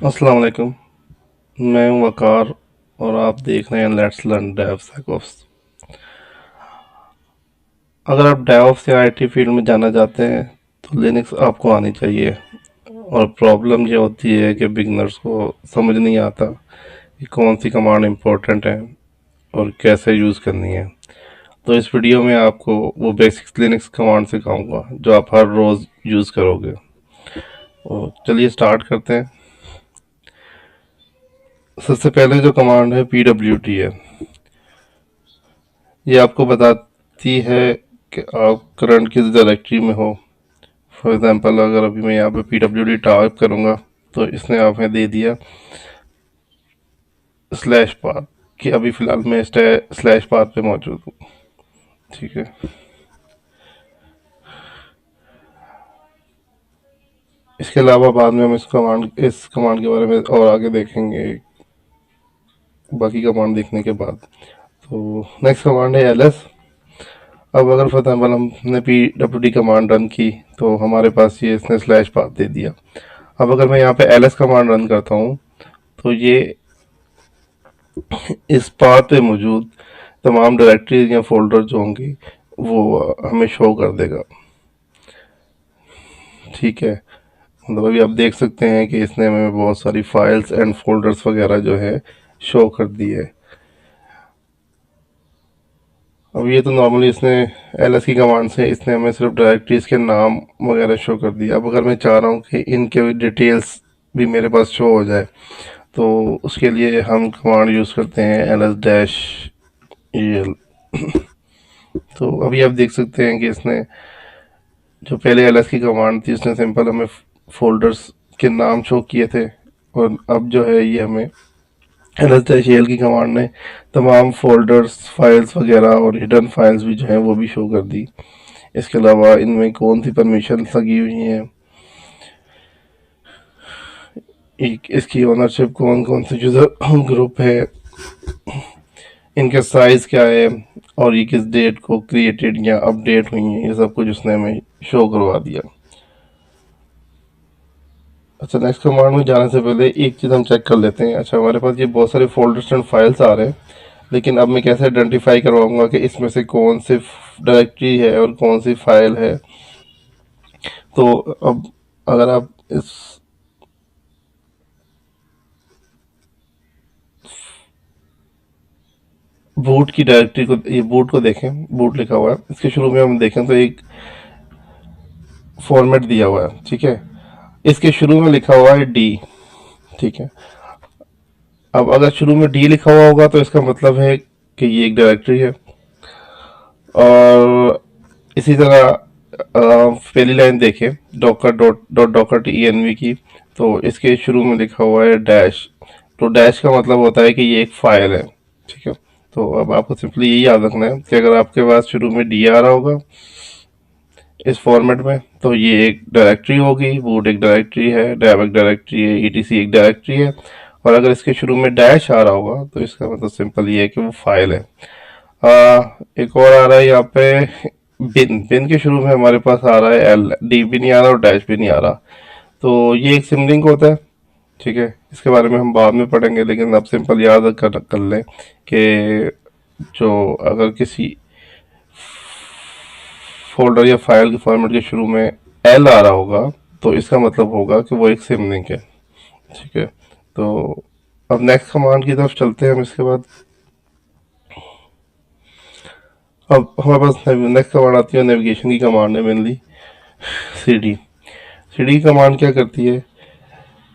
अस्सलाम वालेकुम। मैं हूं वकार और आप देख रहे हैं लेट्स लर्न डेवसेकऑप्स। अगर आप डेवऑप्स या आईटी फील्ड में जाना चाहते हैं तो लिनक्स आपको आनी चाहिए। और प्रॉब्लम ये होती है कि बिगनर्स को समझ नहीं आता कि कौन सी कमांड इम्पोर्टेंट है और कैसे यूज़ करनी है। तो इस वीडियो में आपको वो बेसिक्स लिनक्स कमांड सिखाऊंगा जो आप हर रोज़ यूज़ करोगे। तो चलिए स्टार्ट करते हैं। सबसे पहले जो कमांड है PWT है। ये आपको बताती है कि आप करंट किस डायरेक्टरी में हो। फॉर एग्जांपल अगर अभी मैं यहाँ पे PWD टाइप करूँगा तो इसने हमें दे दिया स्लैश पाथ कि अभी फ़िलहाल मैं स्लैश पाथ पे मौजूद हूँ। ठीक है। इसके अलावा बाद में हम इस कमांड के बारे में और आगे देखेंगे बाकी कमांड देखने के बाद। तो नेक्स्ट कमांड है LS। अब अगर फॉर एग्जाम्पल हमने PWD कमांड रन की तो हमारे पास ये इसने स्लैश पाथ दे दिया। अब अगर मैं यहाँ पे LS कमांड रन करता हूँ तो ये इस पाथ पे मौजूद तमाम डायरेक्टरीज या फोल्डर जो होंगी वो हमें शो कर देगा। ठीक है। मतलब अभी आप देख सकते हैं कि इसने हमें बहुत सारी फाइल्स एंड फोल्डर्स वगैरह जो है शो कर दी है। अब ये तो नॉर्मली इसने LS की कमांड से इसने हमें सिर्फ डायरेक्टरीज के नाम वगैरह शो कर दिया। अब अगर मैं चाह रहा हूँ कि इनके डिटेल्स भी मेरे पास शो हो जाए तो उसके लिए हम कमांड यूज़ करते हैं LS-EL। तो अभी आप देख सकते हैं कि इसने जो पहले LS की कमांड थी उसने सिंपल हमें फोल्डर्स के नाम शो किए थे और अब जो है ये हमें LS-EL की कमांड ने तमाम फोल्डर्स फाइल्स वगैरह और हिडन फाइल्स भी जो हैं वो भी शो कर दी। इसके अलावा इनमें कौन सी परमिशन लगी हुई हैं, इसकी ओनरशिप कौन कौन से यूज़र ग्रुप है, इनके साइज़ क्या है और ये किस डेट को क्रिएटेड या अपडेट हुई हैं, ये सब कुछ उसने हमें शो करवा दिया। अच्छा, नेक्स्ट कमांड में जाने से पहले एक चीज़ हम चेक कर लेते हैं। अच्छा, हमारे पास ये बहुत सारे फोल्डर्स एंड फाइल्स आ रहे हैं, लेकिन अब मैं कैसे आइडेंटिफाई करवाऊंगा कि इसमें से कौन सी डायरेक्टरी है और कौन सी फाइल है। तो अब अगर आप इस बूट की डायरेक्टरी को, ये बूट को देखें, बूट लिखा हुआ है, इसके शुरू में हम देखें तो एक फॉर्मेट दिया हुआ है। ठीक है। इसके शुरू में लिखा हुआ है डी। ठीक है। अब अगर शुरू में डी लिखा हुआ होगा तो इसका मतलब है कि ये एक डायरेक्टरी है। और इसी तरह पहली लाइन देखें Docker dot dot Docker TENV की, तो इसके शुरू में लिखा हुआ है डैश। तो डैश का मतलब होता है कि ये एक फाइल है। ठीक है। तो अब आपको सिंपली यही याद रखना है कि अगर आपके पास शुरू में डी आ रहा होगा इस फॉर्मेट में तो ये एक डायरेक्टरी होगी, बूट एक डायरेक्टरी है, डेव एक डायरेक्टरी है, ETC एक डायरेक्टरी है। और अगर इसके शुरू में डैश आ रहा होगा तो इसका मतलब सिंपल ये है कि वो फाइल है। एक और आ रहा है यहाँ पे बिन। बिन के शुरू में हमारे पास आ रहा है एल। डी भी नहीं आ रहा और डैश भी नहीं आ रहा। तो ये एक सिमलिंक होता है। ठीक है। इसके बारे में हम बाद में पढ़ेंगे, लेकिन अब सिंपल याद कर लें कि जो अगर किसी फोल्डर या फाइल के फॉर्मेट के शुरू में एल आ रहा होगा तो इसका मतलब होगा कि वो एक सिमलिंक है। ठीक है। तो अब नेक्स्ट कमांड की तरफ चलते हैं हम इसके बाद। अब हमारे पास नेक्स्ट कमांड आती है नेविगेशन की कमांड है मेनली CD। CD की कमांड क्या करती है,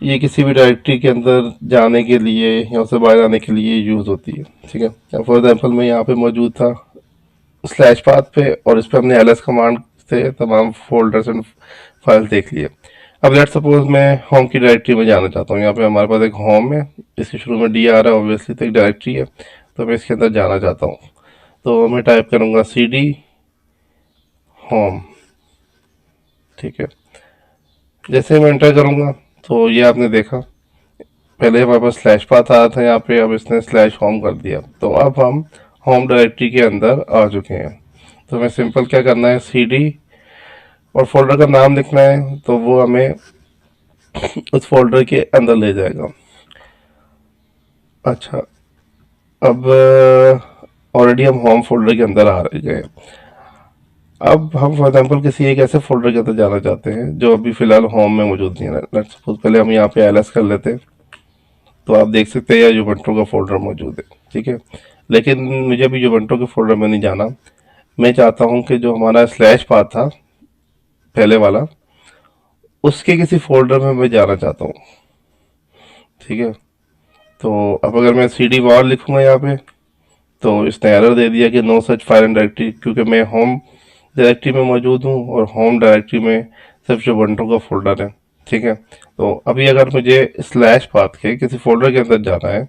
ये किसी भी डायरेक्टरी के अंदर जाने के लिए या उससे बाहर आने के लिए यूज़ होती है। ठीक है। फॉर एग्जाम्पल मैं यहाँ पे मौजूद था स्लैश पाथ पे और इस पे हमने LS कमांड से तमाम फोल्डर्स एंड फाइल देख लिए। अब लेट सपोज मैं होम की डायरेक्टरी में जाना चाहता हूँ। यहाँ पे हमारे पास एक होम है, इसके शुरू में डी आ रहा है, ऑब्वियसली तो एक डायरेक्टरी है। तो मैं इसके अंदर जाना चाहता हूँ तो मैं टाइप करूँगा CD होम। ठीक है। जैसे ही मैं एंटर करूँगा तो ये आपने देखा पहले हमारे पास स्लैश पाथ आया था यहाँ पे, अब इसने स्लैश होम कर दिया। तो अब हम होम डायरेक्टरी के अंदर आ चुके हैं। तो हमें सिंपल क्या करना है, CD और फोल्डर का नाम लिखना है। तो वो हमें उस फोल्डर के अंदर ले जाएगा। अच्छा, अब ऑलरेडी हम होम फोल्डर के अंदर आ गए। अब हम फॉर एग्जांपल किसी एक ऐसे फोल्डर के अंदर जाना चाहते हैं जो अभी फिलहाल होम में मौजूद नहीं है। लेट्स सपोज पहले हम यहाँ पे एलएस कर लेते हैं, तो आप देख सकते हैं यहाँ जुबंटो का फोल्डर मौजूद है। ठीक है, लेकिन मुझे अभी जुबंटो के फोल्डर में नहीं जाना। मैं चाहता हूँ कि जो हमारा स्लैश पाथ था पहले वाला, उसके किसी फोल्डर में मैं जाना चाहता हूँ। ठीक है, तो अब अगर मैं सी डी वार लिखूंगा यहाँ पे, तो इसने एरर दे दिया कि no such file and directory, क्योंकि मैं होम डायरेक्टरी में मौजूद हूँ और होम डायरेक्टरी में सिर्फ जुबंटो का फोल्डर है। ठीक है, तो अभी अगर मुझे स्लैश पाथ के किसी फोल्डर के अंदर जाना है,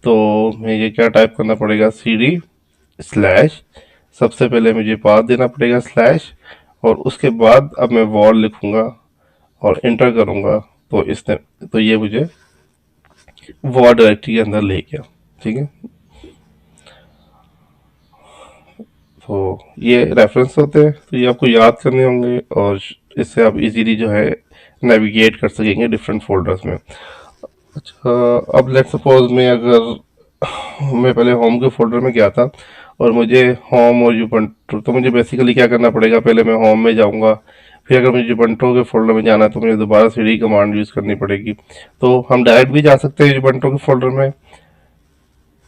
तो मैं ये क्या टाइप करना पड़ेगा, सी डी स्लैश, सबसे पहले मुझे पाथ देना पड़ेगा स्लैश, और उसके बाद अब मैं वॉल लिखूंगा और इंटर करूंगा, तो इसने, तो ये मुझे वॉल डायरेक्टरी के अंदर ले गया। ठीक है, तो ये रेफरेंस होते हैं, तो ये आपको याद करने होंगे और इससे आप इजीली जो है नेविगेट कर सकेंगे डिफरेंट फोल्डर्स में। अच्छा, अब लेट सपोज मैं अगर मैं पहले होम के फोल्डर में गया था और मुझे होम और यूबंटू, तो मुझे बेसिकली क्या करना पड़ेगा, पहले मैं होम में जाऊंगा, फिर अगर मुझे यूबंटू के फोल्डर में जाना है तो मुझे दोबारा सीडी कमांड यूज़ करनी पड़ेगी। तो हम डायरेक्ट भी जा सकते हैं यूबंटू के फोल्डर में।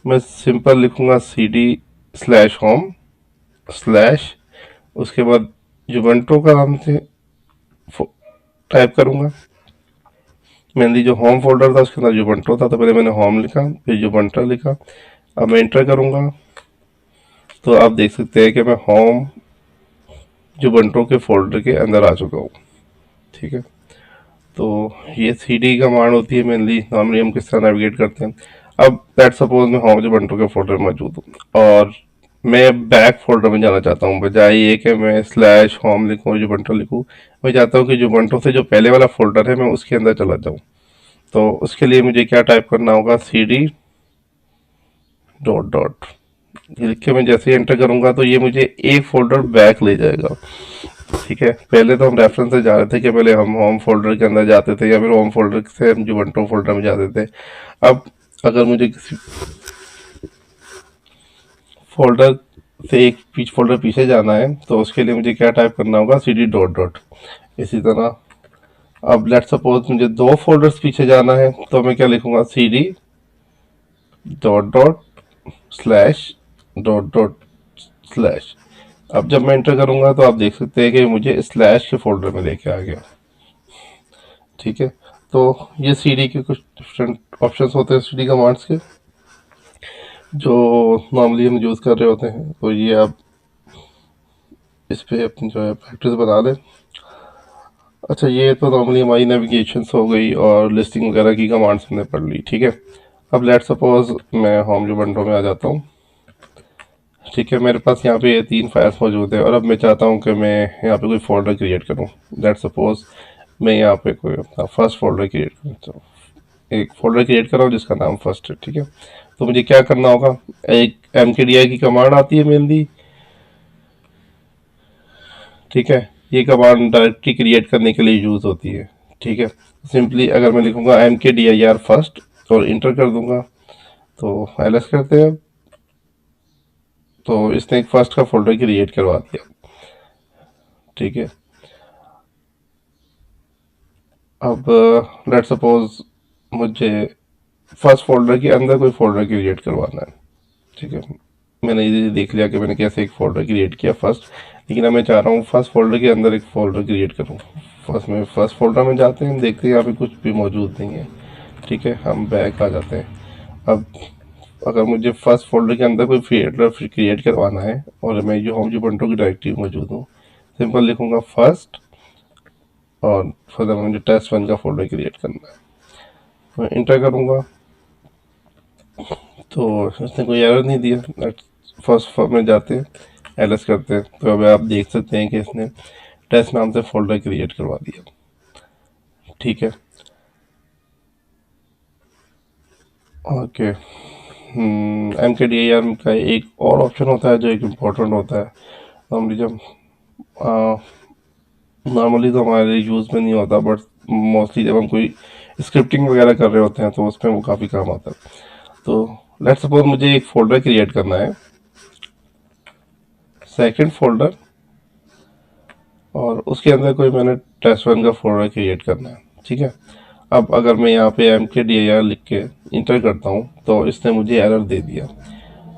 मैं सिंपल लिखूंगा C D slash home slash, उसके बाद यूबंटू का नाम से टाइप करूंगा। मेनली जो होम फोल्डर था उसके अंदर यूबंटू था, तो पहले मैंने होम लिखा, फिर यूबंटू लिखा। अब मैं इंटर करूंगा, तो आप देख सकते हैं कि मैं होम जुबंटो के फोल्डर के अंदर आ चुका हूँ। ठीक है, तो ये सी डी कमांड होती है मेनली, नॉर्मली हम किस तरह नेविगेट करते हैं। अब दैट सपोज मैं होम जुबंटो के फोल्डर में मौजूद हूँ और मैं बैक फोल्डर में जाना चाहता हूँ, बजाय ये कि मैं स्लैश होम लिखूँ जुबंटो लिखूँ, मैं चाहता हूँ कि जुबंटो से जो पहले वाला फोल्डर है मैं उसके अंदर चला जाऊँ। तो उसके लिए मुझे क्या टाइप करना होगा, सी डी डॉट डॉट, ये लिख के मैं जैसे ही एंटर करूंगा तो ये मुझे एक फोल्डर बैक ले जाएगा। ठीक है, पहले तो हम रेफरेंस से जा रहे थे कि पहले हम होम फोल्डर के अंदर जाते थे या फिर होम फोल्डर से हम जुबंटो फोल्डर में जाते थे। अब अगर मुझे किसी फोल्डर से एक पीछ फोल्डर पीछे जाना है, तो उसके लिए मुझे क्या टाइप करना होगा, सी डी डॉट डॉट। इसी तरह अब लेट सपोज मुझे दो फोल्डर्स पीछे जाना है, तो मैं क्या लिखूंगा, C D dot dot slash dot dot slash. अब जब मैं एंटर करूंगा तो आप देख सकते हैं कि मुझे स्लैश के फोल्डर में लेके आ गया। ठीक है, तो ये सीडी के कुछ डिफरेंट ऑप्शंस होते हैं सीडी कमांड्स के, जो नॉर्मली हम यूज़ कर रहे होते हैं। तो ये आप इस पे अपनी जो है प्रैक्टिस बना लें। अच्छा, ये तो नॉर्मली हमारी नेविगेशंस हो गई और लिस्टिंग वगैरह की कमांड्स हमने पढ़ ली। ठीक है, अब लेट सपोज मैं होम जुबंटो में आ जाता हूँ। ठीक है, मेरे पास यहाँ पे ये तीन फाइल्स मौजूद है और अब मैं चाहता हूँ कि मैं यहाँ पे कोई फोल्डर क्रिएट करूँ। लेट सपोज मैं यहाँ पे कोई अपना फर्स्ट फोल्डर क्रिएट करता हूँ, एक फोल्डर क्रिएट कर रहा हूँ जिसका नाम फर्स्ट है। ठीक है, तो मुझे क्या करना होगा, एक mkdi की कमांड आती है मेनली। ठीक है, ये कमांड डायरेक्टरी क्रिएट करने के लिए यूज़ होती है। ठीक है, सिंपली अगर मैं लिखूंगा mkdir फर्स्ट और इंटर कर दूंगा, तो एलएस करते हैं, तो इसने एक फर्स्ट का फोल्डर क्रिएट करवा दिया। ठीक है, अब लेट सपोज मुझे फर्स्ट फोल्डर के अंदर कोई फोल्डर क्रिएट करवाना है। ठीक है, मैंने ये देख लिया कि मैंने कैसे एक फोल्डर क्रिएट किया फर्स्ट, लेकिन अब मैं चाह रहा हूँ फर्स्ट फोल्डर के अंदर एक फोल्डर क्रिएट करूँ। फर्स्ट फोल्डर में जाते हैं, देखते हैं यहाँ पे कुछ भी मौजूद नहीं है। ठीक है, हम बैक आ जाते हैं। अब अगर मुझे फर्स्ट फोल्डर के अंदर कोई फोल्डर क्रिएट करवाना है और मैं जो होम जुबंटो की डायरेक्टरी में मौजूद हूँ, सिंपल लिखूंगा फर्स्ट और फर्दर मुझे टेस्ट वन का फोल्डर क्रिएट करना है, मैं इंटर करूँगा, तो इसने कोई एरर नहीं दिया। फर्स्ट में जाते हैं, एलएस करते हैं, तो अब आप देख सकते हैं कि इसने टेस्ट नाम से फोल्डर क्रिएट करवा दिया। ठीक है, ओके। mkdir का एक और ऑप्शन होता है जो एक इम्पोर्टेंट होता है। नॉर्मली जब नॉर्मली तो हमारे यूज़ में नहीं होता, बट मोस्टली जब हम कोई स्क्रिप्टिंग वगैरह कर रहे होते हैं तो उसमें वो काफ़ी काम आता है। तो लेट्स सपोज मुझे एक फोल्डर क्रिएट करना है, सेकंड फोल्डर, और उसके अंदर कोई मैंने टेस्ट1 का फोल्डर क्रिएट करना है। ठीक है, अब अगर मैं यहाँ पे mkdir लिख के इंटर करता हूँ तो इसने मुझे एरर दे दिया,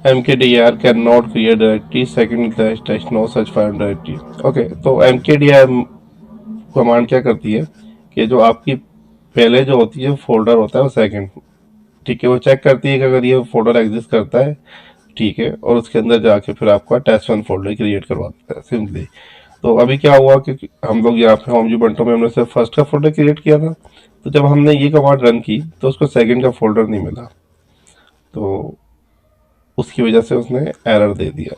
mkdir can not create directory second slash no such file directory. Okay, तो mkdir कमांड क्या करती है कि जो आपकी पहले जो होती है फोल्डर होता है वो सेकंड, ठीक है, वो चेक करती है कि अगर ये फोल्डर एग्जिस्ट करता है, ठीक है, और उसके अंदर जाके फिर आपका टेस्ट1 फोल्डर क्रिएट करवा देता है सिंपली। तो अभी क्या हुआ कि हम लोग यहाँ पे होम बंटो में हमने सिर्फ फर्स्ट का फोल्डर क्रिएट किया था, तो जब हमने ये कमांड रन की तो उसको सेकंड का फोल्डर नहीं मिला, तो उसकी वजह से उसने एरर दे दिया।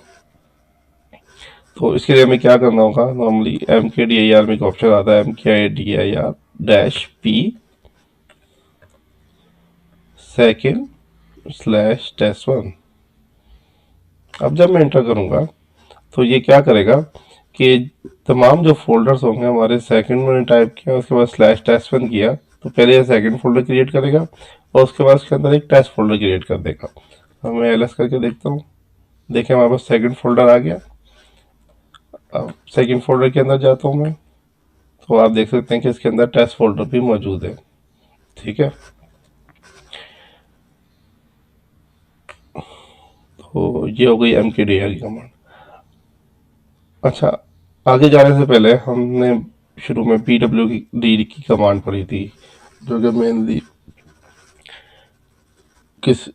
तो इसके लिए हमें क्या करना होगा, नॉर्मली mkdir में एक ऑप्शन आता है mkdir dash p second slash test one. अब जब मैं इंटर करूंगा तो ये क्या करेगा कि तमाम जो फोल्डर्स होंगे हमारे, सेकंड में टाइप किया उसके बाद स्लैश टेस्ट1 किया, तो पहले ये सेकंड फोल्डर क्रिएट करेगा और उसके बाद उसके अंदर एक टेस्ट फोल्डर क्रिएट कर देगा। अब मैं एलएस करके देखता हूँ, देखिए हमारे पास सेकंड फोल्डर आ गया। अब सेकंड फोल्डर के अंदर जाता हूँ मैं, तो आप देख सकते हैं कि इसके अंदर टेस्ट फोल्डर भी मौजूद है। ठीक है, तो ये हो गई mkdir की कमांड। अच्छा, आगे जाने से पहले हमने शुरू में pwd की कमांड पढ़ी थी, जो कि मेनली किस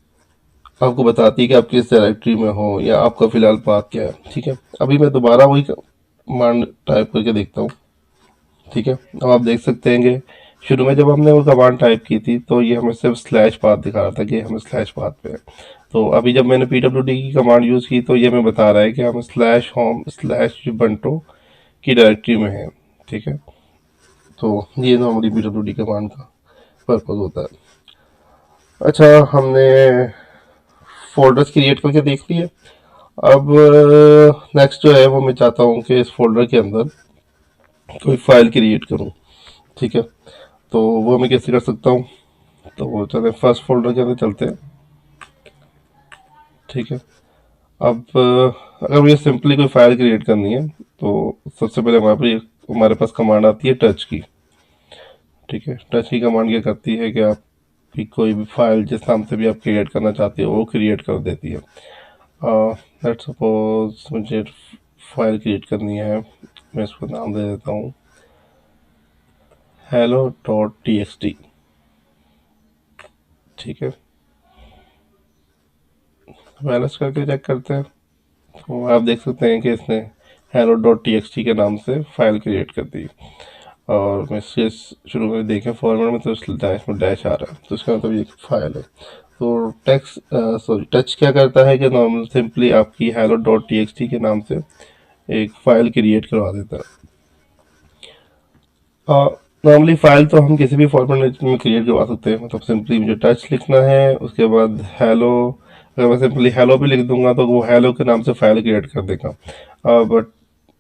आपको बताती है कि आप किस डायरेक्टरी में हो या आपका फिलहाल पाथ क्या है। ठीक है, अभी मैं दोबारा वही कमांड टाइप करके देखता हूँ। ठीक है, अब आप देख सकते हैं कि शुरू में जब हमने वो कमांड टाइप की थी तो ये हमें सिर्फ स्लैश पाथ दिखा रहा था कि हम स्लैश पाथ पे है। तो अभी जब मैंने pwd की कमांड यूज़ की तो ये हमें बता रहा है कि हम स्लैश होम स्लैश बंटो की डायरेक्टरी में हैं। ठीक है, तो ये नॉर्मली pwd कमांड का पर्पज होता है। अच्छा, हमने फोल्डर्स क्रिएट करके देख लिए। अब नेक्स्ट जो है वो मैं चाहता हूँ कि इस फोल्डर के अंदर कोई फाइल क्रिएट करूँ। ठीक है, तो वो मैं कैसे कर सकता हूँ, तो चले फर्स्ट फोल्डर के अंदर चलते हैं। ठीक है, अब अगर मुझे सिंपली कोई फाइल क्रिएट करनी है तो सबसे पहले हमारे पास कमांड आती है टच की। ठीक है, टच की कमांड क्या करती है कि आप भी कोई भी फाइल जिस नाम से भी आप क्रिएट करना चाहते हो वो क्रिएट कर देती है। लेट्स सपोज मुझे फाइल क्रिएट करनी है, मैं इसको नाम दे देता हूँ hello.txt। ठीक है, वायरस करके चेक करते हैं, तो आप देख सकते हैं कि इसने hello.txt के नाम से फाइल क्रिएट कर दी। और मैं इसके शुरू में देखें फॉर्मेट में तो इसमें डैश आ रहा है, तो इसका मतलब ये फाइल है। तो टेक्स्ट सॉरी टच क्या करता है कि नॉर्मल सिंपली आपकी hello.txt के नाम से एक फाइल क्रिएट करवा देता है। नॉर्मली फाइल तो हम किसी भी फॉर्मेट में क्रिएट करवा सकते हैं, मतलब सिंपली मुझे टच लिखना है, उसके बाद हेलो, अगर मैं सिंपली हेलो भी लिख दूंगा तो वो हेलो के नाम से फाइल क्रिएट कर देगा। बट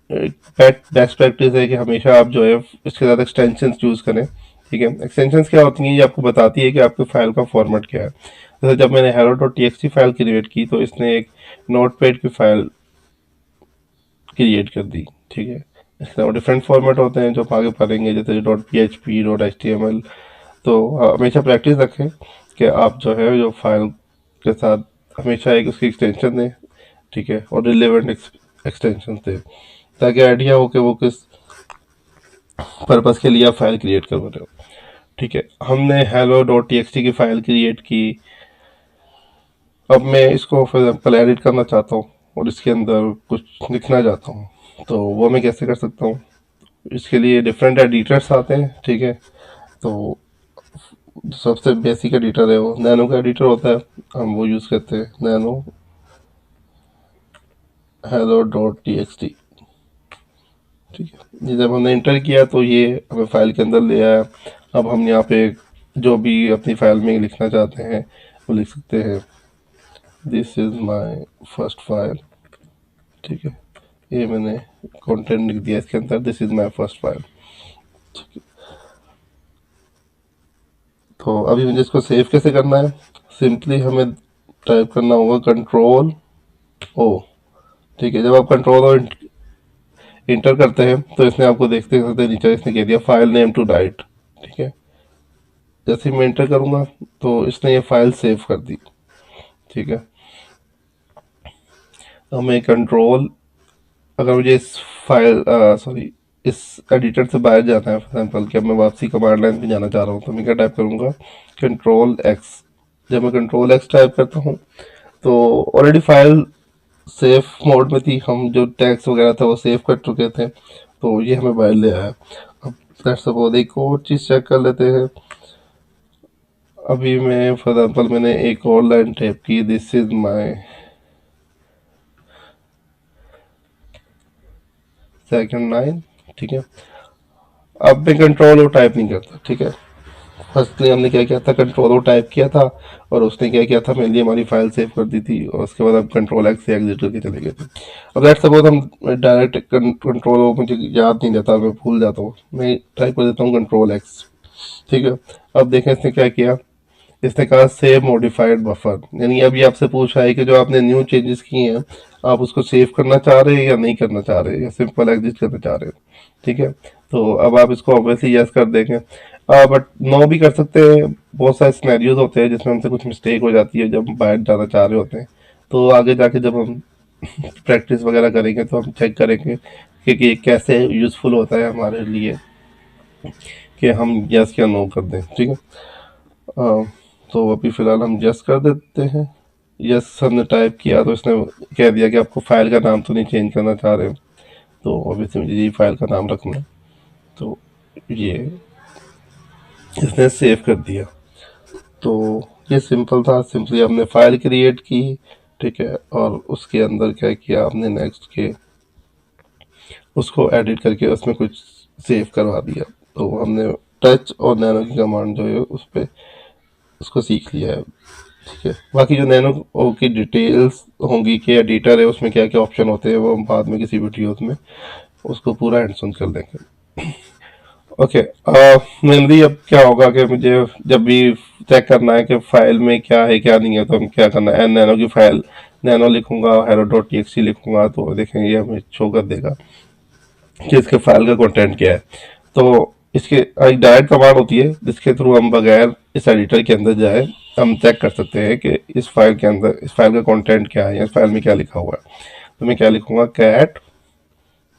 बेस्ट प्रैक्टिस है कि हमेशा आप जो है इसके साथ एक्सटेंशन यूज़ करें। ठीक है, एक्सटेंशंस क्या होती हैं, ये आपको बताती है कि आपके फाइल का फॉर्मेट क्या है। जैसे जब मैंने hello.txt फाइल क्रिएट की तो इसने एक नोटपैड की फाइल क्रिएट कर दी। ठीक है, इसके अलावा डिफरेंट फॉर्मेट होते हैं जो हम आगे पढ़ेंगे, जैसे .php .html। तो हमेशा प्रैक्टिस रखें कि आप जो है जो फाइल के साथ हमेशा एक उसकी एक्सटेंशन दें। ठीक है, और रिलेवेंट एक्सटेंशन दें ताकि आइडिया हो कि वो किस पर्पज़ के लिए आप फाइल क्रिएट कर रहे हो। ठीक है, हमने hello.txt की फाइल क्रिएट की। अब मैं इसको फॉर एग्जाम्पल एडिट करना चाहता हूँ और इसके अंदर कुछ लिखना चाहता हूँ, तो वो मैं कैसे कर सकता हूँ। इसके लिए डिफरेंट एडिटर्स आते हैं। ठीक है, तो सबसे बेसिक एडिटर है वो नैनो का एडिटर होता है, हम वो यूज़ करते हैं, नैनो hello.txt। ठीक है, ये जब हमने इंटर किया तो ये हमें फाइल के अंदर ले आया। अब हम यहाँ पे जो भी अपनी फाइल में लिखना चाहते हैं वो लिख सकते हैं, this is my first file. ठीक है, ये मैंने कंटेंट लिख दिया इसके अंदर, this is my first file. तो अभी मुझे इसको सेव कैसे करना है, सिंपली हमें टाइप करना होगा कंट्रोल ओ। ठीक है, जब आप कंट्रोल ओ इंटर करते हैं तो इसने आपको देखते देखते नीचे इसने कह दिया फाइल नेम टू राइट। ठीक है, जैसे ही मैं इंटर करूँगा तो इसने ये फाइल सेव कर दी। ठीक है, तो हमें कंट्रोल, अगर मुझे इस फाइल सॉरी इस एडिटर से बाहर जाना है, फॉर एग्जाम्पल कि अब मैं वापसी कमांड लाइन पे जाना चाह रहा हूँ, तो मैं क्या टाइप करूँगा, कंट्रोल एक्स। जब मैं कंट्रोल एक्स टाइप करता हूँ तो ऑलरेडी फाइल सेव मोड में थी, हम जो टैक्स वगैरह था वो सेव कर चुके थे, तो ये हमें बाहर ले आया। अब लेट्स सपोज एक और चीज़ चेक कर लेते हैं। अभी मैं फॉर एग्जाम्पल मैंने एक और लाइन टाइप की, this is my second line. ठीक है, अब मैं कंट्रोल और टाइप नहीं करता। ठीक है, फर्स्टली हमने क्या किया था, कंट्रोल और टाइप किया था और उसने क्या किया था, मेरे लिए हमारी फाइल सेव कर दी थी, और उसके बाद हम कंट्रोल एक्स से एग्जिट करके चले गए थे। अब लेट्स सपोज हम डायरेक्ट कंट्रोल, मुझे याद नहीं रहता, मैं भूल जाता हूँ, मैं टाइप कर देता हूँ कंट्रोल एक्स। ठीक है, अब देखें इसने क्या किया, इसने कहा सेव मॉडिफाइड बफर, यानी अभी आपसे पूछा है कि जो आपने न्यू चेंजेस किए हैं आप उसको सेव करना चाह रहे हैं या नहीं करना चाह रहे हैं, या सिंपल एग्जिट करना चाह रहे हैं। ठीक है, तो अब आप इसको ऑब्वियसली यस कर देंगे, बट नो भी कर सकते हैं। बहुत सारे सिनेरियोज होते हैं जिसमें हमसे कुछ मिस्टेक हो जाती है जब हम बाहर जाना चाह रहे होते हैं, तो आगे जाके जब हम प्रैक्टिस वगैरह करेंगे तो हम चेक करेंगे कि ये कैसे यूज़फुल होता है हमारे लिए कि हम यस या नो कर दें। ठीक है, तो अभी फ़िलहाल हम यस कर देते हैं। यस हमने टाइप किया तो इसने कह दिया कि आपको फ़ाइल का नाम तो नहीं चेंज करना चाह रहे, तो ऑब्वियसली मुझे ये फाइल का नाम रखना है, तो ये इसने सेव कर दिया। तो ये सिंपल था, सिंपली हमने फाइल क्रिएट की। ठीक है, और उसके अंदर क्या किया आपने, नेक्स्ट के उसको एडिट करके उसमें कुछ सेव करवा दिया। तो हमने टच और नैनो की कमांड जो है उस पर उसको सीख लिया है। ठीक है, बाकी जो नैनो की डिटेल्स होंगी कि एडिटर है उसमें क्या क्या ऑप्शन होते हैं वो हम बाद में किसी वीडियोस में उसको पूरा हैंड्स ऑन कर लेंगे। ओके, मेनली अब क्या होगा कि मुझे जब भी चेक करना है कि फाइल में क्या है क्या नहीं है, तो हम क्या करना है, नैनो की फाइल नैनो लिखूंगा, हेलो डॉट टी एक्स लिखूंगा, तो देखेंगे हमें शो कर देगा कि इसके फाइल का कंटेंट क्या है। तो इसके एक डायरेक्ट कमांड होती है जिसके थ्रू हम बगैर इस एडिटर के अंदर जाए हम चेक कर सकते हैं कि इस फाइल के अंदर इस फाइल का कंटेंट क्या है या इस फाइल में क्या लिखा हुआ है। तो मैं क्या लिखूंगा, कैट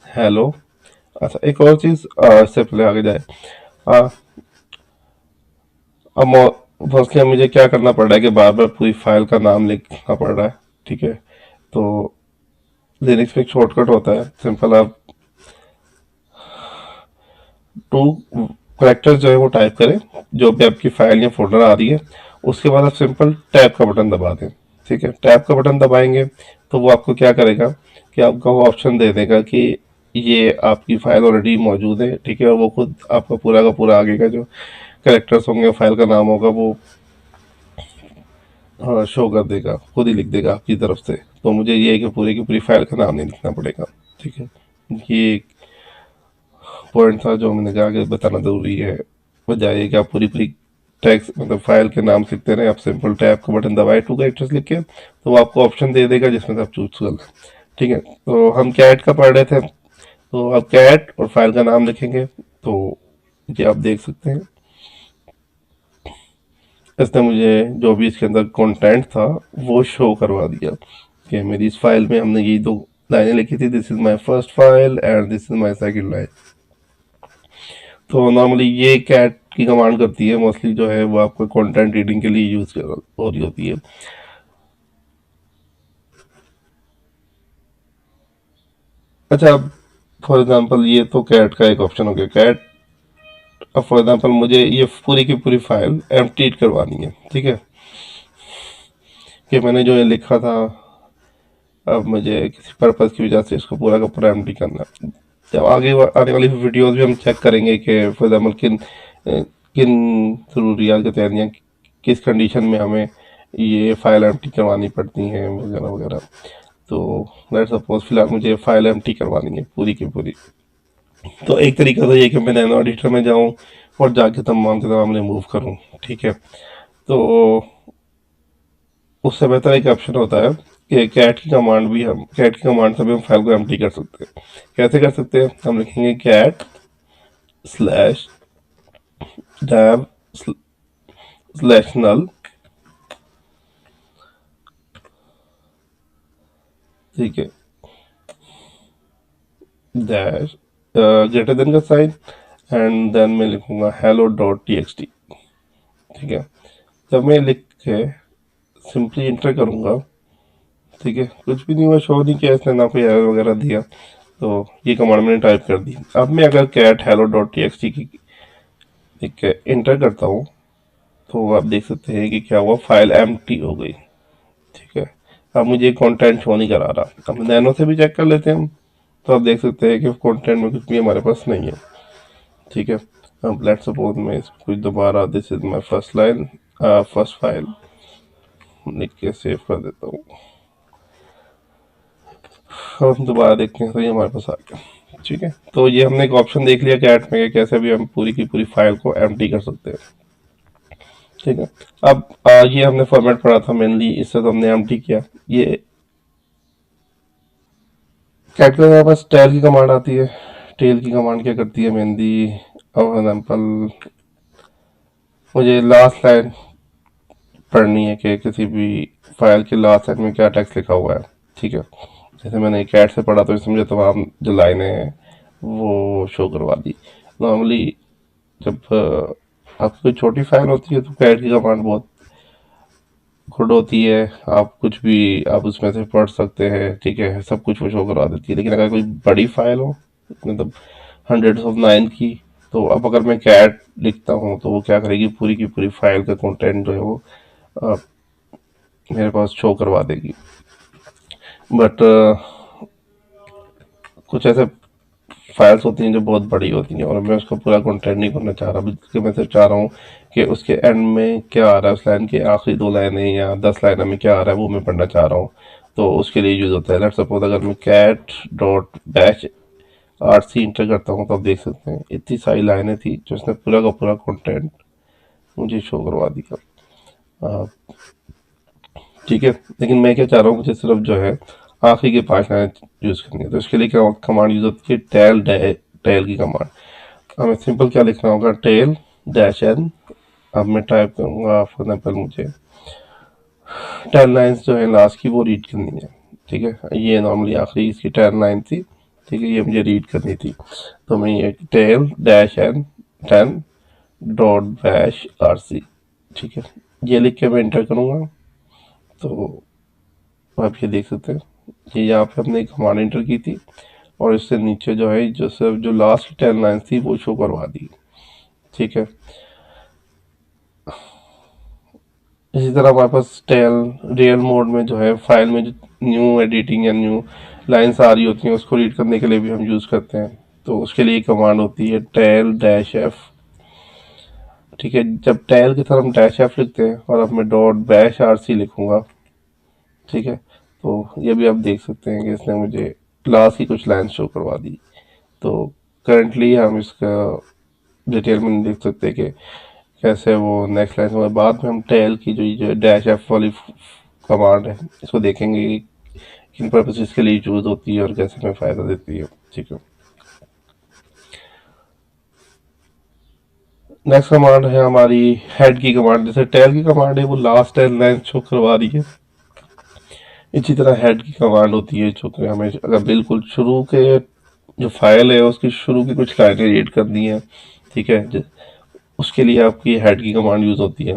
हेलो। अच्छा, एक और चीज़ इससे पहले आगे जाए, आ, अब मोस्टली मुझे क्या करना पड़ रहा है कि बार बार पूरी फाइल का नाम लिखना पड़ रहा है। ठीक है, तो लिनक्स में एक शॉर्टकट होता है, सिंपल आप टू करेक्टर्स जो है वो टाइप करें, जो भी आपकी फाइल या फोल्डर आ रही है, उसके बाद आप सिंपल टैब का बटन दबा दें। ठीक है, टैब का बटन दबाएंगे तो वो आपको क्या करेगा कि आपका वो ऑप्शन दे देगा कि ये आपकी फाइल ऑलरेडी मौजूद है। ठीक है, और वो खुद आपका पूरा का पूरा आगे का जो करेक्टर्स होंगे, फाइल का नाम होगा, वो शो कर देगा, खुद ही लिख देगा आपकी तरफ से। तो मुझे ये है कि पूरी की पूरी फाइल का नाम नहीं लिखना पड़ेगा। ठीक है, ये पॉइंट था जो मैंने कहा कि बताना ज़रूरी है, बजाय कि आप पूरी पूरी टैक्स मतलब फाइल के नाम लिखते रहे, आप सिंपल टैब का बटन दबाए टू कैरेक्टर्स लिख के, तो वो आपको ऑप्शन दे देगा जिसमें से आप चूज कर लें। ठीक है, तो हम कैट का पढ़ रहे थे, तो आप कैट और फाइल का नाम लिखेंगे तो ये आप देख सकते हैं इसने मुझे जो भी इसके अंदर कंटेंट था वो शो करवा दिया कि मेरी इस फाइल में हमने ये दो लाइनें लिखी थी, this is my first file and this is my second line. तो नॉर्मली ये कैट की कमांड करती है, मोस्टली जो है वो आपको कंटेंट रीडिंग के लिए यूज हो रही होती है। अच्छा, अब फॉर एग्जांपल ये तो कैट का एक ऑप्शन हो गया, कैट। अब फॉर एग्जांपल मुझे ये पूरी की पूरी फाइल एम्प्टी करवानी है। ठीक है, कि मैंने जो ये लिखा था अब मुझे किसी पर्पज़ की वजह से इसको पूरा का पूरा एम्प्टी करना है। जब आगे आने वाली वीडियोस भी हम चेक करेंगे कि फॉर एग्जाम्पल किन ज़रूरियात के तहत या किस कंडीशन में हमें ये फाइल एम्प्टी करवानी पड़ती हैं वगैरह वगैरह। तो लेट्स सपोज फिलहाल मुझे फाइल एम्प्टी करवानी है पूरी की पूरी। तो एक तरीका तो ये कि मैं नैनो एडिटर में जाऊँ, और जाके तमाम के तमाम रिमूव करूँ। ठीक है, तो उससे बेहतर एक ऑप्शन होता है कि कैट की कमांड से भी हम फाइल को एम्प्टी कर सकते हैं। कैसे कर सकते हैं? हम लिखेंगे कैट स्लैश डैव स्लैश नल, ठीक है, डैश ग्रेटर देन का साइन, एंड देन मैं लिखूंगा hello डॉट txt। ठीक है, जब मैं लिख के सिंपली इंटर करूंगा, ठीक है, कुछ भी नहीं हुआ, शो नहीं किया इसने, ना कोई एरर वगैरह दिया, तो ये कमांड मैंने टाइप कर दी। अब मैं अगर कैट hello डॉट txt की लिख के इंटर करता हूँ, तो आप देख सकते हैं कि क्या हुआ, फाइल एम्प्टी हो गई। ठीक है, अब मुझे कंटेंट शो नहीं करा रहा। अब नैनो से भी चेक कर लेते हैं हम, तो आप देख सकते हैं कि कंटेंट में कुछ भी हमारे पास नहीं है। ठीक है, अब लेट्स सपोज मैं इसको कुछ दोबारा, this is my first line, first file लिख के सेव कर देता हूँ। अब हम दोबारा देखते हैं, तो ये हमारे पास आ गया। ठीक है, तो ये हमने एक ऑप्शन देख लिया कैट में कि कैसे भी हम पूरी की पूरी फाइल को एम्प्टी कर सकते हैं। ठीक है, अब ये हमने फॉर्मेट पढ़ा था मेनली, इससे तो हमने एम्प्टी किया। ये कैट के हमारे पास टेल की कमांड आती है। टेल की कमांड क्या करती है मेनली, फॉर एग्जाम्पल मुझे लास्ट लाइन पढ़नी है कि किसी भी फाइल के लास्ट लाइन में क्या टेक्स्ट लिखा हुआ है। ठीक है, जैसे मैंने कैट से पढ़ा तो इसमें मुझे तमाम जो लाइनें हैं वो शो करवा दी। नॉर्मली जब आपकी कोई छोटी फाइल होती है तो कैट की कमांड बहुत गुड होती है, आप कुछ भी आप उसमें से पढ़ सकते हैं। ठीक है, सब कुछ वो शो करवा देती है। लेकिन अगर कोई बड़ी फाइल हो, मतलब हंड्रेड्स ऑफ लाइन की, तो अब अगर मैं कैट लिखता हूँ तो वो क्या करेगी, पूरी की पूरी फाइल का कंटेंट जो है वो अ, मेरे पास शो करवा देगी। बट कुछ ऐसे फाइल्स होती हैं जो बहुत बड़ी होती हैं और मैं उसका पूरा कंटेंट नहीं पढ़ना चाह रहा, बल्कि मैं सिर्फ चाह रहा हूँ कि उसके एंड में क्या आ रहा है, उस लाइन के आखिरी 2 लाइनें या 10 लाइनों में क्या आ रहा है वो मैं पढ़ना चाह रहा हूँ। तो उसके लिए यूज़ होता है। लेट्स सपोज अगर मैं cat dot bash RC enter करता हूँ, तो आप देख सकते हैं इतनी सारी लाइनें थी जो उसने पूरा का पूरा कंटेंट मुझे शो करवा दिया। ठीक है, लेकिन मैं क्या चाह रहा हूँ, मुझे सिर्फ जो है आखिरी के 5 लाइन यूज़ करनी है। तो इसके लिए क्या कमांड यूज़ होती है, टेल की कमांड। हमें सिंपल क्या लिखना होगा, टेल डैश एन। अब मैं टाइप करूँगा, फॉर एग्जाम्पल मुझे 10 लाइन्स जो है लास्ट की वो रीड करनी है। ठीक है, ये नॉर्मली आखिरी इसकी 10 लाइन थी। ठीक है, ये मुझे रीड करनी थी, तो मैं ये tail dash N 10 dot bash RC, ठीक है, ये लिख के मैं इंटर करूँगा। तो आप ये देख सकते हैं, ये यहाँ पे हमने एक कमांड इंटर की थी और इससे नीचे जो है जो सिर्फ जो लास्ट 10 लाइन थी वो शो करवा दी। ठीक है, इसी तरह हमारे पास टेल रियल मोड में जो है फाइल में जो न्यू एडिटिंग या न्यू लाइंस आ रही होती हैं उसको रीड करने के लिए भी हम यूज़ करते हैं। तो उसके लिए कमांड होती है टेल डैश एफ। ठीक है, जब टेल की तरह हम डैश एफ लिखते हैं और अब मैं डॉट बैश RC लिखूंगा, ठीक है, तो ये भी आप देख सकते हैं कि इसने मुझे क्लास की कुछ लाइन शो करवा दी। तो करंटली हम इसका डिटेल में नहीं देख सकते कि कैसे वो नेक्स्ट लाइन में, बाद में हम टेल की जो डैश एफ वाली कमांड है इसको देखेंगे कि किन पर्पसेस के लिए यूज होती है और कैसे हमें फ़ायदा देती है। ठीक है, नेक्स्ट कमांड है हमारी हेड की कमांड। जैसे टेल की कमांड है वो लास्ट 10 लाइन शो करवा रही है, इसी तरह हेड की कमांड होती है जो कि हमें अगर बिल्कुल शुरू के जो फाइल है उसकी शुरू की कुछ लाइनें रीड करनी है। ठीक है, उसके लिए आपकी हेड की कमांड यूज होती है।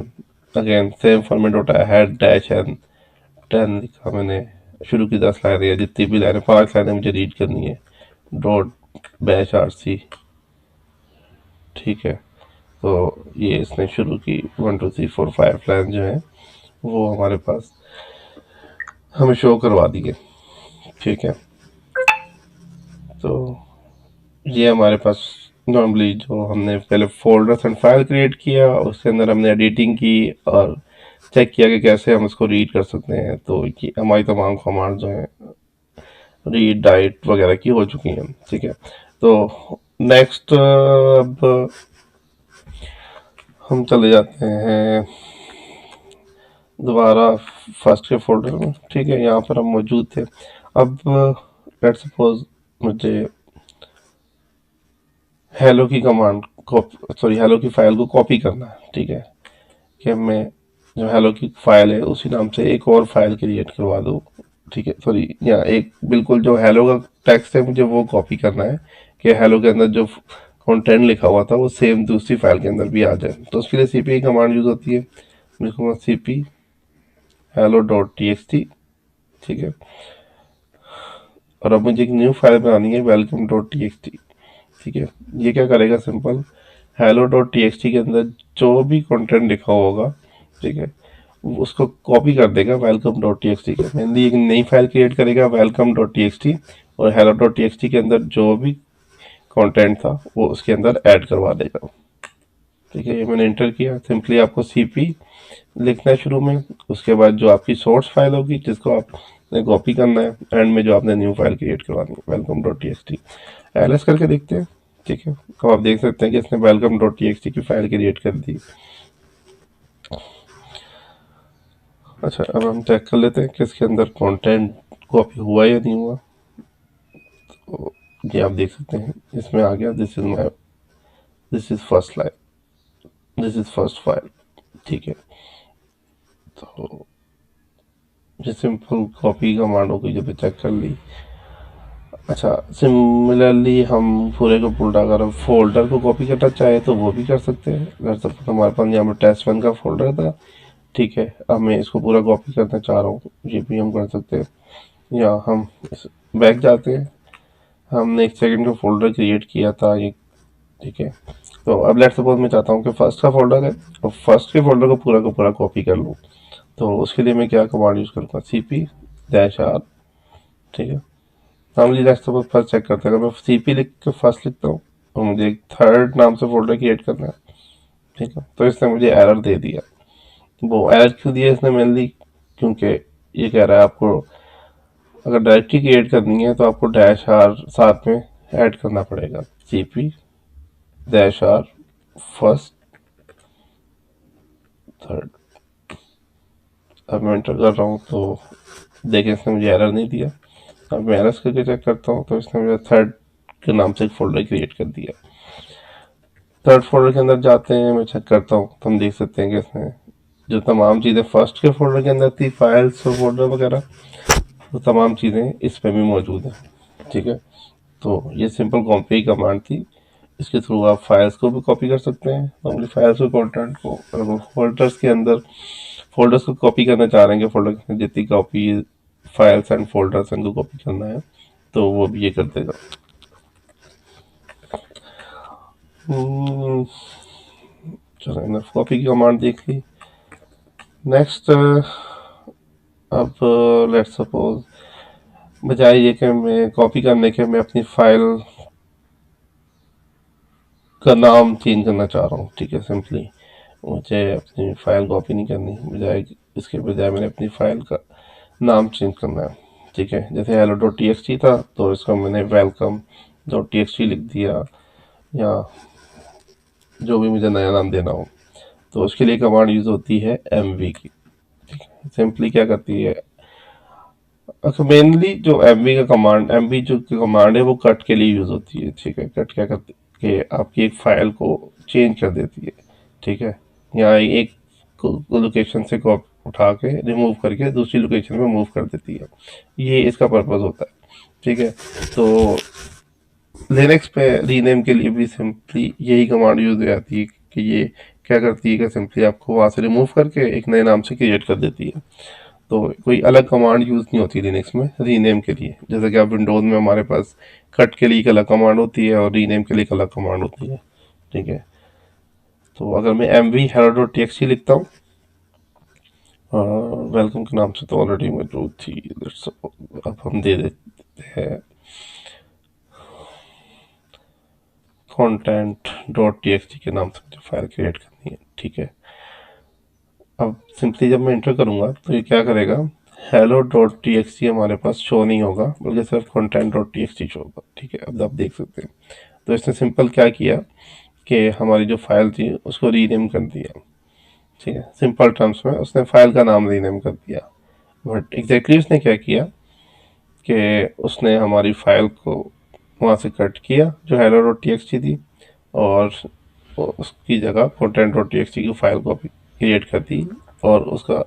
अगेन सेम फॉर्मेट होता है, हेड डैश एन 10 लिखा मैंने, शुरू की 10 लाइनें या जितनी भी लाइनें, 5 लाइनें मुझे रीड करनी है, डॉट बैश RC। ठीक है, तो ये इसने शुरू की 1 2 3 4 5 लाइन जो है वो हमारे पास हमें शो करवा दी है। ठीक है, तो ये हमारे पास नॉर्मली जो हमने पहले फोल्डर्स एंड फाइल क्रिएट किया, उसके अंदर हमने एडिटिंग की और चेक किया कि कैसे हम इसको रीड कर सकते हैं। तो ये हमारी तमाम कमांड जो है रीड राइट वगैरह की हो चुकी हैं। ठीक है, तो नेक्स्ट अब हम चले जाते हैं दोबारा फर्स्ट के फोल्डर में, ठीक है, यहाँ पर हम मौजूद थे। अब लेट्स सपोज मुझे हेलो की कमांड हेलो की फाइल को कॉपी करना है, ठीक है, कि मैं जो हेलो की फाइल है उसी नाम से एक और फाइल क्रिएट करवा दूँ, ठीक है, सॉरी, या एक बिल्कुल जो हेलो का टेक्स्ट है मुझे वो कॉपी करना है कि हेलो के अंदर जो कंटेंट लिखा हुआ था वो सेम दूसरी फाइल के अंदर भी आ जाए। तो उसके लिए सीपी की कमांड यूज़ होती है, लिखूँगा cp hello.txt, ठीक है, और अब मुझे एक न्यू फाइल बनानी है welcome.txt, ठीक है। ये क्या करेगा, सिंपल hello.txt के अंदर जो भी कंटेंट लिखा होगा, ठीक है, उसको कॉपी कर देगा welcome.txt के, मेनली एक नई फाइल क्रिएट करेगा welcome.txt, और hello.txt के अंदर जो भी कंटेंट था वो उसके अंदर ऐड करवा देगा, ठीक है। ये मैंने इंटर किया। सिंपली आपको सीपी लिखना है शुरू में, उसके बाद जो आपकी सोर्स फाइल होगी जिसको आपने कॉपी करना है, एंड में जो आपने न्यू फाइल क्रिएट करवानी है welcome.txt। एलएस करके देखते हैं, ठीक है, तो आप देख सकते हैं कि इसने welcome.txt की फाइल क्रिएट कर दी। अच्छा, अब हम चेक कर लेते हैं कि इसके अंदर कंटेंट कॉपी हुआ या नहीं हुआ। तो ये आप देख सकते हैं इसमें आ गया, this is first line, this is first file, ठीक है। तो ये सिंपल कॉपी कमांड हो गई, जब चेक कर ली। अच्छा, सिमिलरली हम पूरे को पूरा अगर हम फोल्डर को कॉपी करना चाहे तो वो भी कर सकते हैं। अगर सपोज हमारे पास यहाँ पर test1 का फोल्डर था, ठीक है, अब मैं इसको पूरा कॉपी करना चाह रहा हूँ, ये भी हम कर सकते हैं। या हम बैक जाते हैं, हमने एक सेकंड का फोल्डर क्रिएट किया था ये, ठीक है। तो अब लेट्स सपोज मैं चाहता हूँ कि फर्स्ट का फोल्डर है और फर्स्ट के फोल्डर को पूरा कॉपी कर लूँ। तो उसके लिए मैं क्या कमांड यूज़ करूँगा, cp-r, ठीक है। Normally let's suppose first check करते हैं, अगर मैं cp लिख के फर्स्ट लिखता हूँ और मुझे एक थर्ड नाम से फोल्डर क्रिएट करना है, ठीक है, तो इसने मुझे एरर दे दिया। वो एरर क्यों दिया इसने, मेनली क्योंकि ये कह रहा है आपको अगर डायरेक्टरी क्रिएट करनी है तो आपको -r साथ में ऐड करना पड़ेगा, cp-r फर्स्ट थर्ड। अब मैं एंटर कर रहा हूँ तो देखिए इसने मुझे एरर नहीं दिया। अब मैं एरर करके चेक करता हूँ तो इसने मुझे थर्ड के नाम से एक फोल्डर क्रिएट कर दिया। थर्ड फोल्डर के अंदर जाते हैं, मैं चेक करता हूँ तो हम देख सकते हैं कि इसने जो तमाम चीज़ें फर्स्ट के फोल्डर के अंदर थी, फाइल्स और फोल्डर वगैरह, वो तमाम चीज़ें इस पर भी मौजूद हैं, ठीक है। तो ये सिंपल कॉपी कमांड थी, इसके थ्रू आप फाइल्स को भी कॉपी कर सकते हैं, नॉर्मली फाइल्स को, कंटेंट को, फोल्डर्स के अंदर फोल्डर्स को कॉपी करना चाह रहे हैं कि फोल्डर में जितनी कॉपी फाइल्स एंड फोल्डर्स इनको कॉपी करना है तो वो भी ये कर देगा। चलो, कॉपी की कमांड देख ली। नेक्स्ट, अब लेट्स सपोज बजाय ये कि मैं कॉपी करने के मैं अपनी फाइल का नाम चेंज करना चाह रहा हूँ, ठीक है, सिंपली मुझे अपनी फाइल कॉपी नहीं करनी, बजाय इसके बजाय मैंने अपनी फाइल का नाम चेंज करना है, ठीक है। जैसे hello.txt था तो इसको मैंने welcome.txt लिख दिया, या जो भी मुझे नया नाम देना हो। तो उसके लिए कमांड यूज़ होती है mv की, ठीक है। सिंपली क्या करती है, मेनली जो mv जो कमांड है वो कट के लिए यूज़ होती है, ठीक है। कट क्या करती है कि आपकी एक फाइल को चेंज कर देती है, ठीक है, या एक लोकेशन से को उठा के रिमूव करके दूसरी लोकेशन में मूव कर देती है, ये इसका पर्पज़ होता है, ठीक है। तो लिनक्स पे रीनेम के लिए भी सिंपली यही कमांड यूज़ हो जाती है कि ये क्या करती है कि सिंपली आपको वहाँ से रिमूव करके एक नए नाम से क्रिएट कर देती है। तो कोई अलग कमांड यूज़ नहीं होती लिनक्स में रीनेम के लिए, जैसे कि आप विंडोज़ में हमारे पास कट के लिए एक अलग कमांड होती है और रीनेम के लिए एक अलग कमांड होती है, ठीक है। तो अगर मैं mv hello.txt लिखता हूँ, वेलकम के नाम से तो ऑलरेडी मौजूद थी, अब हम दे देते हैं content.txt के नाम से मुझे फाइल क्रिएट करनी है, ठीक है। अब सिंपली जब मैं इंटर करूँगा तो ये क्या करेगा, hello.txt हमारे पास शो नहीं होगा बल्कि सिर्फ content.txt शो होगा, ठीक है। अब आप देख सकते हैं तो इसने सिंपल क्या किया कि हमारी जो फाइल थी उसको रीनेम कर दिया। ठीक है, सिंपल टर्म्स में उसने फाइल का नाम रीनेम कर दिया। बट एग्जैक्टली उसने क्या किया कि उसने हमारी फाइल को वहाँ से कट किया जो hello.txt थी, और उसकी जगह content.txt की फाइल को क्रिएट कर दी, और उसका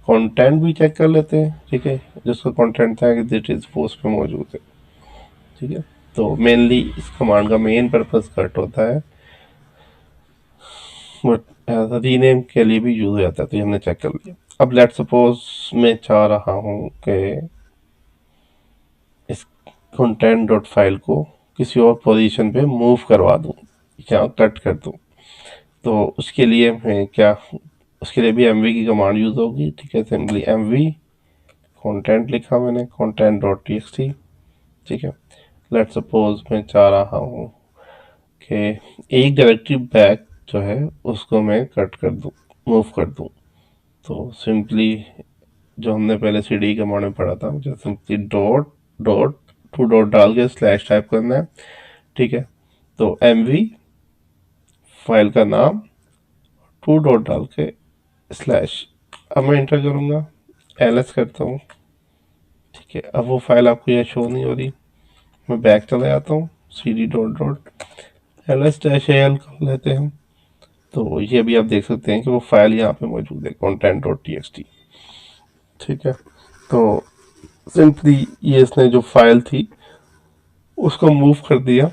कंटेंट भी चेक कर लेते हैं। ठीक है, जिसका कंटेंट था कि दिट इज वो उस पर मौजूद है। ठीक है, तो मेनली इस कमांड का मेन पर्पस कट होता है, बट रीनेम के लिए भी यूज हो जाता है, तो ये हमने चेक कर लिया। अब लेट सपोज मैं चाह रहा हूँ कि इस कंटेंट डॉट फाइल को किसी और पोजीशन पे मूव करवा दूँ या कट कर दूँ, तो उसके लिए मैं क्या, उसके लिए भी एमवी की कमांड यूज होगी। ठीक है, सिंपली एमवी कंटेंट लिखा मैंने, कंटेंट डॉट टी। ठीक है, लेट सपोज मैं चाह रहा हूँ कि एक डायरेक्टरी बैक जो है उसको मैं कट कर दूँ, मूव कर दूँ, तो सिंपली जो हमने पहले सी डी कमांड में पढ़ा था, मुझे simply dot dot to dot डाल के स्लैश टाइप करना है। ठीक है, तो एम वी फाइल का नाम टू डॉट डाल के स्लैश, अब मैं इंटर करूँगा, एल करता हूँ। ठीक है, अब वो फाइल आपको यहाँ शो नहीं हो रही, मैं बैक चला जाता हूँ, C D dot dot L S dash L कर लेते हैं हम, तो ये भी आप देख सकते हैं कि वो फाइल यहाँ पे मौजूद है, content dot T x T. ठीक है, तो सिंपली ये इसने जो फाइल थी उसको मूव कर दिया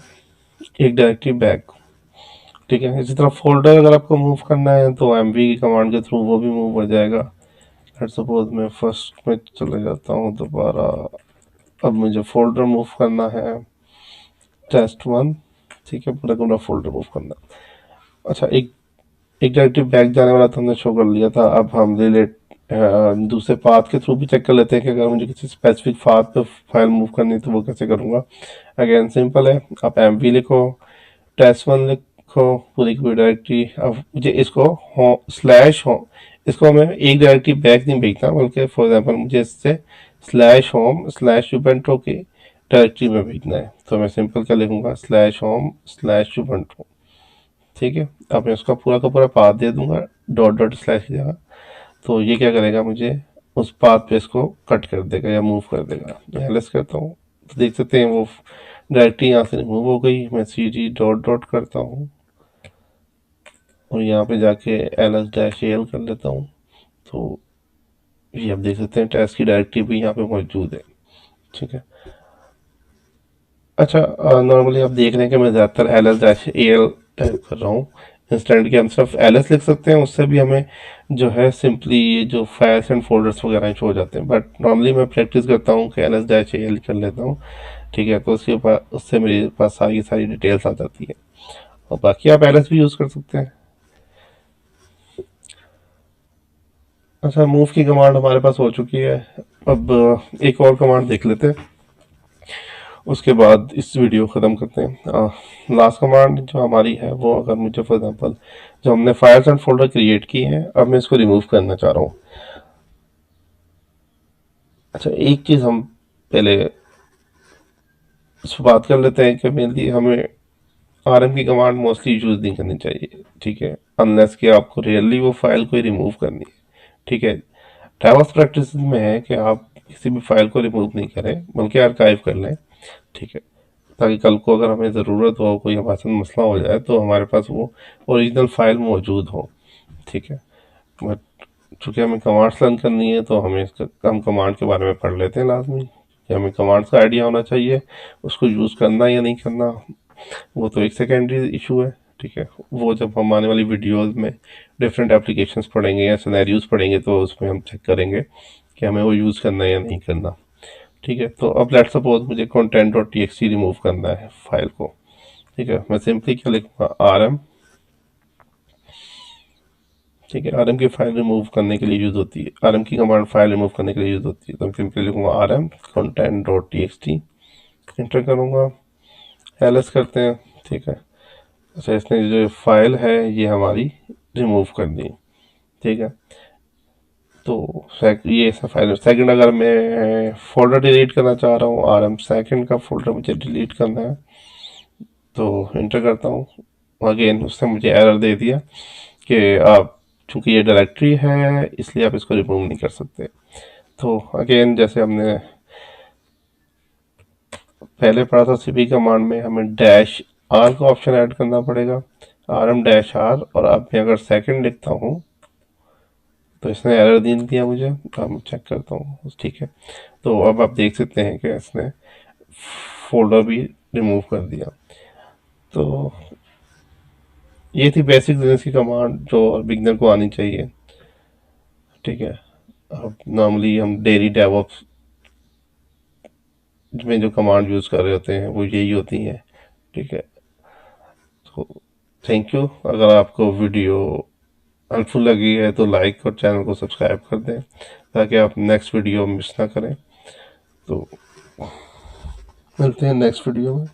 एक डायरेक्टरी बैक। ठीक है, इसी तरह फोल्डर अगर आपको मूव करना है तो एम वी की कमांड के थ्रू वो भी मूव हो जाएगा। लेट्स सपोज मैं फर्स्ट में चले जाता हूँ दोबारा, अब मुझे फोल्डर मूव करना है test1। ठीक है, पूरा फोल्डर मूव करना। अच्छा, एक डायरेक्टरी बैक जाने वाला तो हमने शो कर लिया था। अब हम रिलेट दूसरे पाथ के थ्रू भी चेक कर लेते हैं कि अगर मुझे किसी स्पेसिफिक पाथ पे फाइल मूव करनी है तो वो कैसे करूँगा। अगेन सिंपल है, आप एम वी लिखो, test1 लिखो, पूरी की पूरी डायरेक्टरी। अब मुझे इसको हो स्लैश हो, इसको हमें एक डायरेक्टरी बैक नहीं भेजना, बल्कि फॉर एग्जांपल मुझे इससे स्लैश होम स्लैश यूबेंटो की डायरेक्टरी में भेजना है, तो मैं सिंपल क्या लिखूँगा, स्लैश होम स्लैश यूबेंटो। ठीक है, अब मैं उसका पूरा का पूरा पाथ दे दूंगा डॉट डॉट स्लैश की जगह, तो ये क्या करेगा, मुझे उस पाथ पे इसको कट कर देगा या मूव कर देगा। मैं एलएस करता हूँ तो देख सकते हैं वो डायरेक्टली यहाँ से रिमूव हो गई। मैं सी डी डॉट डॉट करता हूँ और यहाँ पे जाके एल एस डैश एल कर लेता हूँ, तो ये आप देख सकते हैं टेस्ट की डायरेक्टरी भी यहाँ पे मौजूद है। ठीक है, अच्छा, नॉर्मली आप देख रहे हैं कि मैं ज़्यादातर L S dash A L type कर रहा हूँ, इंस्टेंट के हम सिर्फ एल एस लिख सकते हैं, उससे भी हमें जो है सिंपली ये जो फाइल्स एंड फोल्डर्स वगैरह शो हो जाते हैं। बट नॉर्मली मैं प्रैक्टिस करता हूँ कि L S dash A L कर लेता हूँ। ठीक है, तो उसके पास उससे मेरे पास सारी सारी डिटेल्स आ जाती है, और बाकी आप एल एस भी यूज़ कर सकते हैं। अच्छा, मूव की कमांड हमारे पास हो चुकी है। अब एक और कमांड देख लेते हैं, उसके बाद इस वीडियो ख़त्म करते हैं। लास्ट कमांड जो हमारी है वो, अगर मुझे फॉर एग्जांपल जो हमने फाइल्स एंड फोल्डर क्रिएट किए हैं, अब मैं इसको रिमूव करना चाह रहा हूँ। अच्छा, एक चीज़ हम पहले इस पर बात कर लेते हैं कि मेनली हमें आर एम की कमांड मोस्टली यूज़ नहीं करनी चाहिए। ठीक है, अनलेस कि आपको रियली वो फाइल को रिमूव करनी है। ठीक है, टाइप्स प्रैक्टिस में है कि आप किसी भी फाइल को रिमूव नहीं करें, बल्कि आर्काइव कर लें। ठीक है, ताकि कल को अगर हमें ज़रूरत हो, कोई हमारे साथ मसला हो जाए, तो हमारे पास वो ओरिजिनल फाइल मौजूद हो। ठीक है, बट चूँकि हमें कमांड्स लर्न करनी है, तो हम कमांड के बारे में पढ़ लेते हैं लाजमी, कि हमें कमांड्स का आइडिया होना चाहिए, उसको यूज़ करना या नहीं करना वो तो एक सेकेंडरी इशू है। ठीक है, वो जब हम आने वाली वीडियोस में डिफरेंट एप्लीकेशंस पढ़ेंगे या सिनेरियोज पढ़ेंगे, तो उसमें हम चेक करेंगे कि हमें वो यूज़ करना है या नहीं करना। ठीक है, तो अब लेट्स सपोज मुझे content dot T x T remove करना है फाइल को। ठीक है, मैं सिंपली क्या लिखूँगा, आर एम। ठीक है, आर एम की फाइल रिमूव करने के लिए यूज़ होती है, आर एम की कमांड फाइल रिमूव करने के लिए यूज़ होती है, तो मैं सिंपली लिखूँगा R am content dot T x T, inter करूँगा, एल एस करते हैं। ठीक है, अच्छा, इसने जो फाइल है ये हमारी रिमूव कर दी। ठीक है, तो ये फाइल सेकंड, अगर मैं फोल्डर डिलीट करना चाह रहा हूँ, आर एम सेकंड का फोल्डर मुझे डिलीट करना है, तो इंटर करता हूँ, अगेन उसने मुझे एरर दे दिया कि आप चूंकि ये डायरेक्टरी है इसलिए आप इसको रिमूव नहीं कर सकते। तो अगेन जैसे हमने पहले पढ़ा था cp कमांड में हमें डैश आर का ऑप्शन ऐड करना पड़ेगा, rm डैश आर, और अब मैं अगर सेकंड लिखता हूँ तो इसने एरर दे दिया मुझे। तो मैं चेक करता हूँ, ठीक है। तो अब आप देख सकते हैं कि इसने फोल्डर भी रिमूव कर दिया। तो ये थी बेसिक लिनक्स की कमांड जो बिगनर को आनी चाहिए, ठीक है। अब नॉर्मली हम डेली डेवऑप्स में जो कमांड यूज़ कर रहे होते हैं वो यही होती हैं, ठीक है। तो थैंक यू। अगर आपको वीडियो हेल्पफुल लगी है तो लाइक और चैनल को सब्सक्राइब कर दें ताकि आप नेक्स्ट वीडियो मिस ना करें। तो मिलते हैं नेक्स्ट वीडियो में।